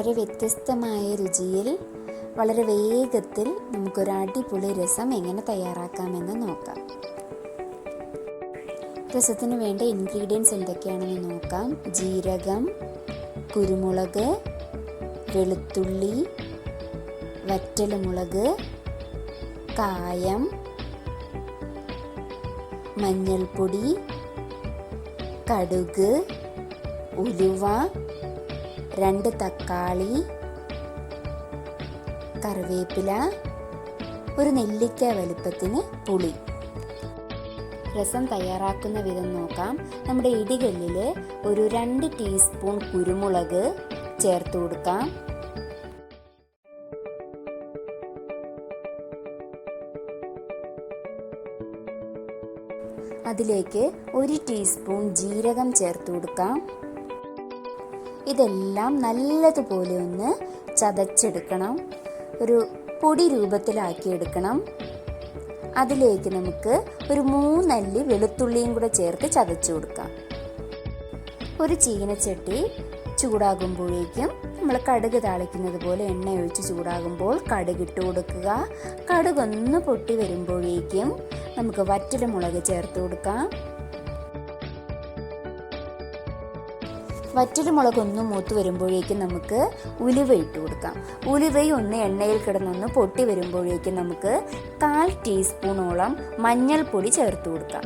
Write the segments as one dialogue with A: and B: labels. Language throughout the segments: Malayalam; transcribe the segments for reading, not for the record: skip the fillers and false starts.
A: വളരെ വ്യത്യസ്തമായ രുചിയിൽ വളരെ വേഗത്തിൽ നമുക്കൊരു അടിപൊളി രസം എങ്ങനെ തയ്യാറാക്കാമെന്ന് നോക്കാം. രസത്തിന് വേണ്ട ഇൻഗ്രീഡിയൻസ് എന്തൊക്കെയാണെന്ന് നോക്കാം. ജീരകം, കുരുമുളക്, വെളുത്തുള്ളി, വറ്റൽമുളക്, കായം, മഞ്ഞൾപ്പൊടി, കടുക്, ഉലുവ, 2 തക്കാളി, കറിവേപ്പില, ഒരു നെല്ലിക്ക വലുപ്പത്തിന് പുളി. രസം തയ്യാറാക്കുന്ന വിധം നോക്കാം. നമ്മുടെ ഇടികല്ലിൽ ഒരു 2 ടീസ്പൂൺ കുരുമുളക് ചേർത്ത് കൊടുക്കാം. അതിലേക്ക് 1 ടീസ്പൂൺ ജീരകം ചേർത്ത് കൊടുക്കാം. ഇതെല്ലാം നല്ലതുപോലെ ഒന്ന് ചതച്ചെടുക്കണം. ഒരു പൊടി രൂപത്തിലാക്കി എടുക്കണം. അതിലേക്ക് നമുക്ക് ഒരു 3 അല്ലി വെളുത്തുള്ളിയും കൂടെ ചേർത്ത് ചതച്ചു കൊടുക്കാം. ഒരു ചീനച്ചട്ടി ചൂടാകുമ്പോഴേക്കും നമ്മൾ കടുക് താളിക്കുന്നത് പോലെ എണ്ണ ഒഴിച്ച് ചൂടാകുമ്പോൾ കടുക് ഇട്ട് കൊടുക്കുക. കടുകൊന്ന് പൊട്ടി വരുമ്പോഴേക്കും നമുക്ക് വറ്റൽമുളക് ചേർത്ത് കൊടുക്കാം. വറ്റൽമുളക് ഒന്ന് മൂത്ത് വരുമ്പോഴേക്കും നമുക്ക് ഉലുവ ഇട്ട് കൊടുക്കാം. ഉലുവയും ഒന്ന് എണ്ണയിൽ കിടന്നൊന്ന് പൊട്ടി വരുമ്പോഴേക്കും നമുക്ക് 1/4 ടീസ്പൂണോളം മഞ്ഞൾപ്പൊടി ചേർത്ത് കൊടുക്കാം.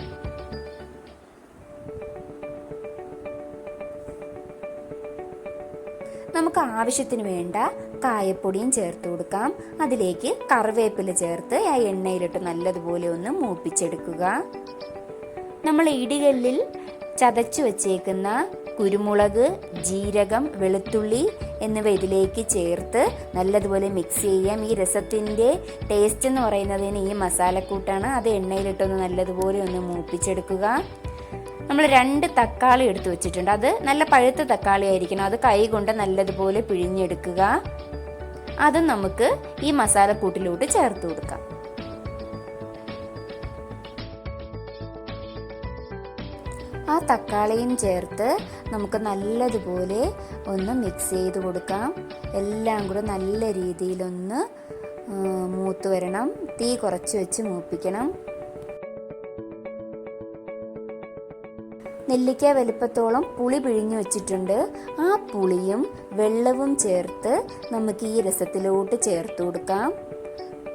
A: നമുക്ക് ആവശ്യത്തിന് വേണ്ട കായപ്പൊടിയും ചേർത്ത് കൊടുക്കാം. അതിലേക്ക് കറിവേപ്പില ചേർത്ത് ആ എണ്ണയിലിട്ട് നല്ലതുപോലെ ഒന്ന് മൂപ്പിച്ചെടുക്കുക. നമ്മൾ ഇടികല്ലിൽ ചതച്ചു വച്ചേക്കുന്ന കുരുമുളക്, ജീരകം, വെളുത്തുള്ളി എന്നിവ ഇതിലേക്ക് ചേർത്ത് നല്ലതുപോലെ മിക്സ് ചെയ്യാം. ഈ രസത്തിൻ്റെ ടേസ്റ്റ് എന്ന് പറയുന്നതിന് ഈ മസാലക്കൂട്ടാണ്. അത് എണ്ണയിലിട്ടൊന്ന് നല്ലതുപോലെ ഒന്ന് മൂപ്പിച്ചെടുക്കുക. നമ്മൾ 2 തക്കാളി എടുത്ത് വെച്ചിട്ടുണ്ട്. അത് നല്ല പഴുത്ത തക്കാളി ആയിരിക്കണം. അത് കൈ കൊണ്ട് നല്ലതുപോലെ പിഴിഞ്ഞെടുക്കുക. അതും നമുക്ക് ഈ മസാലക്കൂട്ടിലോട്ട് ചേർത്ത് കൊടുക്കാം. ആ തക്കാളിയും ചേർത്ത് നമുക്ക് നല്ലതുപോലെ ഒന്ന് മിക്സ് ചെയ്ത് കൊടുക്കാം. എല്ലാം കൂടെ നല്ല രീതിയിലൊന്ന് മൂത്ത് വരണം. തീ കുറച്ച് വെച്ച് മൂപ്പിക്കണം. നെല്ലിക്ക വലുപ്പത്തോളം പുളി പിഴിഞ്ഞു വെച്ചിട്ടുണ്ട്. ആ പുളിയും വെള്ളവും ചേർത്ത് നമുക്ക് ഈ രസത്തിലോട്ട് ചേർത്ത് കൊടുക്കാം.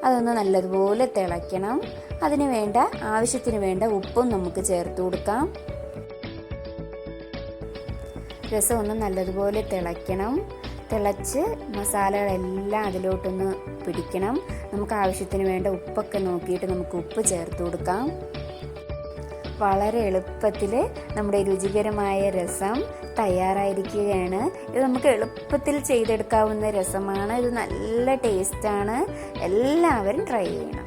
A: അതൊന്ന് നല്ലതുപോലെ തിളയ്ക്കണം. അതിന് വേണ്ട ആവശ്യത്തിന് വേണ്ട ഉപ്പും നമുക്ക് ചേർത്ത് കൊടുക്കാം. രസം ഒന്ന് നല്ലതുപോലെ തിളയ്ക്കണം. തിളച്ച് മസാലകളെല്ലാം അതിലോട്ടൊന്ന് പിടിക്കണം. നമുക്ക് ആവശ്യത്തിന് വേണ്ട ഉപ്പൊക്കെ നോക്കിയിട്ട് നമുക്ക് ഉപ്പ് ചേർത്ത് കൊടുക്കാം. വളരെ എളുപ്പത്തിൽ നമ്മുടെ രുചികരമായ രസം തയ്യാറായിരിക്കുകയാണ്. ഇത് നമുക്ക് എളുപ്പത്തിൽ ചെയ്തെടുക്കാവുന്ന രസമാണ്. ഇത് നല്ല ടേസ്റ്റാണ്. എല്ലാവരും ട്രൈ ചെയ്യണം.